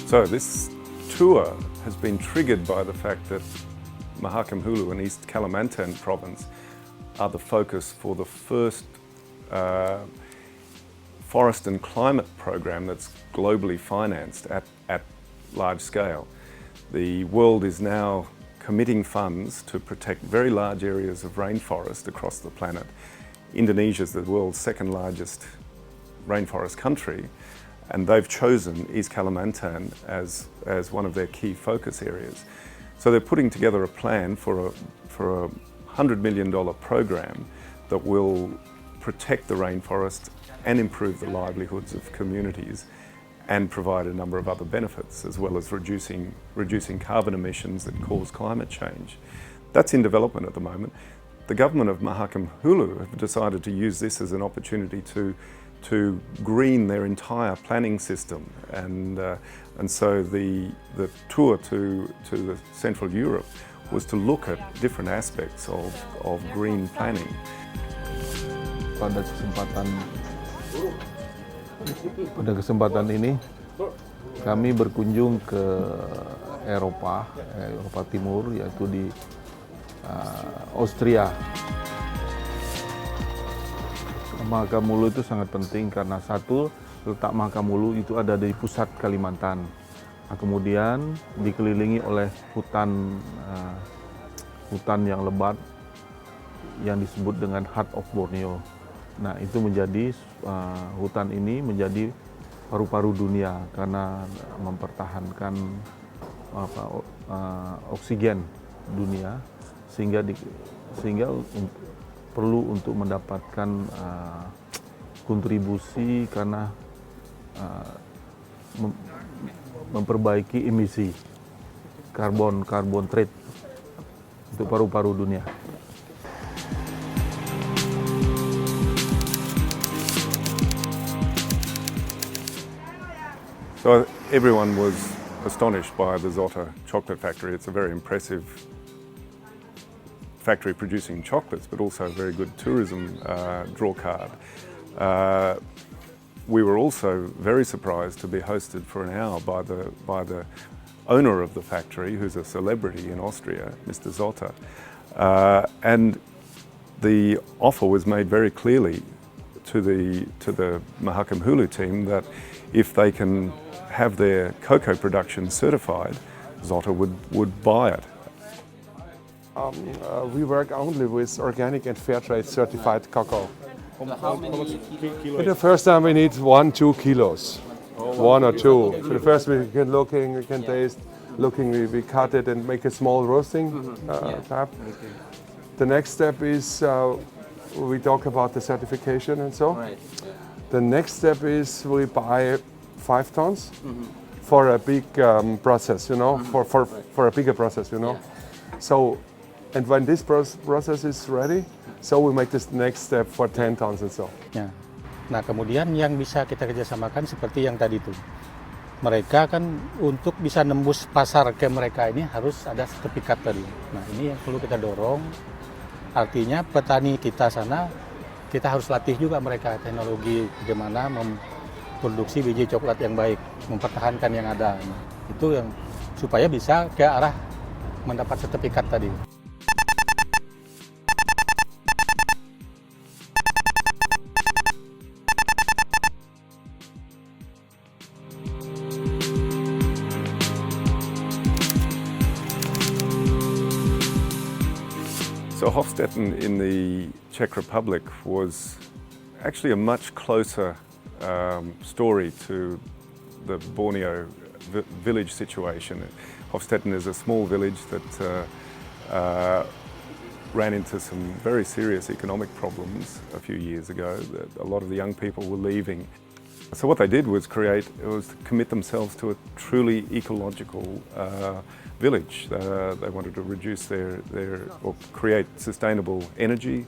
So this tour has been triggered by the fact that Mahakam Hulu and East Kalimantan province are the focus for the first forest and climate program that's globally financed at large scale. The world is now committing funds to protect very large areas of rainforest across the planet. Indonesia is the world's second largest rainforest country, and they've chosen East Kalimantan as one of their key focus areas. So they're putting together a plan for a $100 million program that will protect the rainforest and improve the livelihoods of communities and provide a number of other benefits, as well as reducing carbon emissions that cause climate change. That's in development at the moment. The government of Mahakam Hulu have decided to use this as an opportunity to green their entire planning system, and so the tour to the Central Europe was to look at different aspects of green planning. Pada kesempatan ini kami berkunjung ke Eropa Timur, yaitu di Austria. Mahakam Hulu itu sangat penting karena satu, letak Mahakam Hulu itu ada di pusat Kalimantan. Nah, kemudian dikelilingi oleh hutan yang lebat yang disebut dengan Heart of Borneo. Nah, itu menjadi hutan ini menjadi paru-paru dunia karena mempertahankan oksigen dunia, sehingga perlu untuk mendapatkan kontribusi karena memperbaiki emisi karbon trade untuk paru-paru dunia. So everyone was astonished by the Zota chocolate factory. It's a very impressive factory producing chocolates, but also a very good tourism draw card. We were also very surprised to be hosted for an hour by the owner of the factory, who's a celebrity in Austria, Mr. Zota. And the offer was made very clearly to the Mahakam Hulu team that if they can have their cocoa production certified, Zota would buy it. We work only with organic and fair trade certified cocoa. How many kilos? For the first time we need 1-2 kilos. 1 or 2. For the first we can taste, we cut it and make a small roasting type. The next step is we talk about the certification and so. Right. The next step is we buy 5 tons for a big process, for a bigger process, Yeah. So, and when this process is ready, so we make this next step for 10 tons and so. Ya. Nah, kemudian yang bisa kita kerjasamakan seperti yang tadi itu. Mereka kan untuk bisa nembus pasar ke mereka ini harus ada sertifikat tadi. Nah, ini yang perlu kita dorong. Artinya petani kita sana, kita harus latih juga mereka teknologi bagaimana memproduksi biji coklat yang baik, mempertahankan yang ada. Nah, itu yang supaya bisa ke arah mendapat sertifikat tadi. So Hofstetten in the Czech Republic was actually a much closer story to the Borneo village situation. Hofstetten is a small village that ran into some very serious economic problems a few years ago. A lot of the young people were leaving. So what they did was commit themselves to a truly ecological village. They wanted to reduce or create sustainable energy,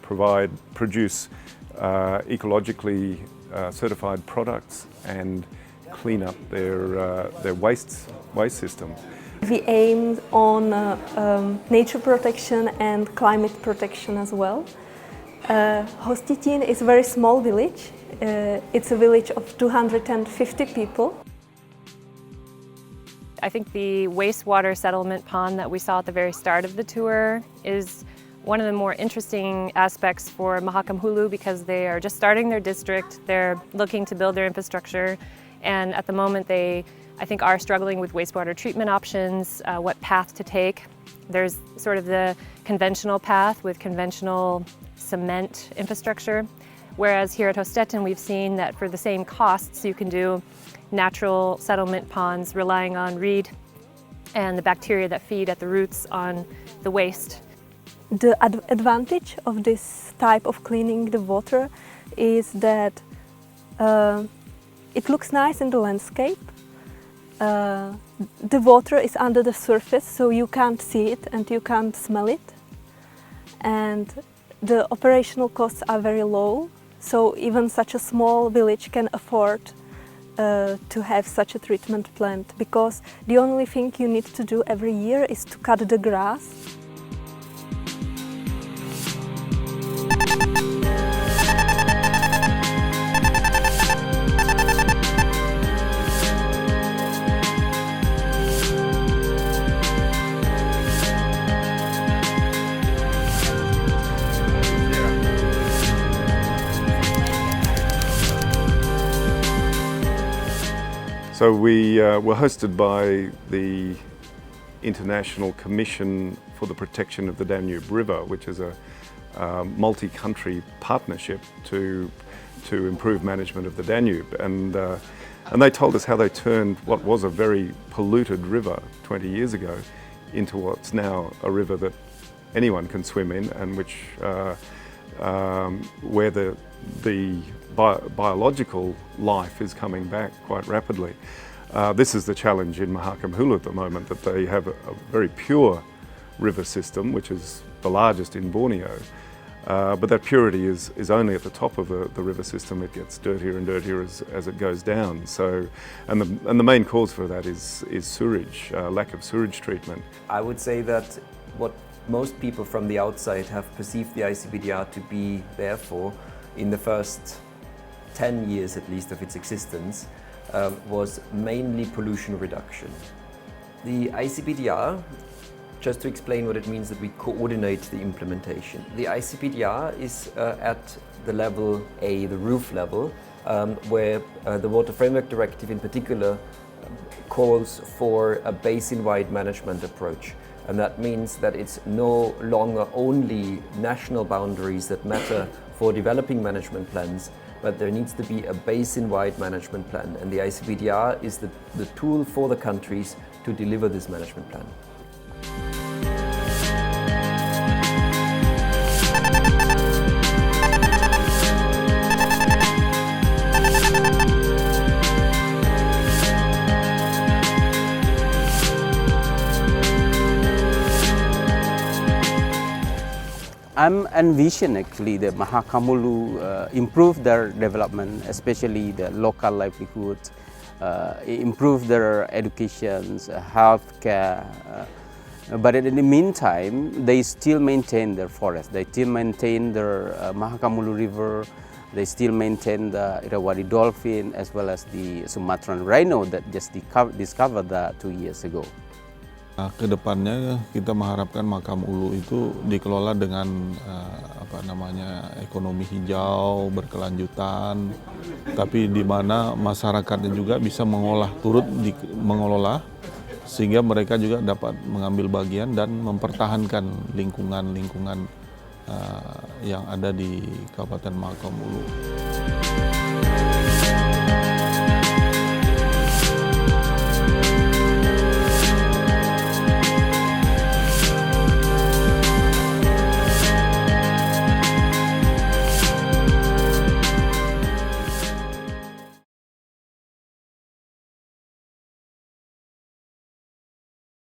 produce ecologically certified products, and clean up their waste system. We aim on nature protection and climate protection as well. Hostettin is a very small village. It's a village of 250 people. I think the wastewater settlement pond that we saw at the very start of the tour is one of the more interesting aspects for Mahakam Hulu because they are just starting their district, they're looking to build their infrastructure, and at the moment they, I think, are struggling with wastewater treatment options, what path to take. There's sort of the conventional path with conventional cement infrastructure, whereas here at Hostetten we've seen that for the same costs you can do natural settlement ponds relying on reed and the bacteria that feed at the roots on the waste. The advantage of this type of cleaning the water is that it looks nice in the landscape. The water is under the surface, so you can't see it and you can't smell it. And the operational costs are very low, so even such a small village can afford to have such a treatment plant, because the only thing you need to do every year is to cut the grass. So we were hosted by the International Commission for the Protection of the Danube River, which is a multi-country partnership to improve management of the Danube. And they told us how they turned what was a very polluted river 20 years ago into what's now a river that anyone can swim in, and which where the biological life is coming back quite rapidly. This is the challenge in Mahakam Hulu at the moment, that they have a very pure river system, which is the largest in Borneo, but that purity is only at the top of the river system. It gets dirtier and dirtier as it goes down. So, and the main cause for that is sewage, lack of sewage treatment. I would say that what most people from the outside have perceived the ICPDR to be there for, in the first 10 years at least of its existence, was mainly pollution reduction. The ICPDR, just to explain what it means that we coordinate the implementation. The ICPDR is at the level A, the roof level, where the Water Framework Directive in particular calls for a basin-wide management approach. And that means that it's no longer only national boundaries that matter for developing management plans, but there needs to be a basin-wide management plan. And the ICPDR is the tool for the countries to deliver this management plan. I'm envision actually the Mahakam Hulu improve their development, especially the local livelihood, improve their education, healthcare. But in the meantime, they still maintain their forest. They still maintain their Mahakam Hulu River. They still maintain the Irrawaddy dolphin as well as the Sumatran rhino that just discovered that 2 years ago. Kedepannya kita mengharapkan Mahakam Hulu itu dikelola dengan ekonomi hijau berkelanjutan, tapi di mana masyarakatnya juga bisa mengelola sehingga mereka juga dapat mengambil bagian dan mempertahankan lingkungan yang ada di Kabupaten Mahakam Hulu.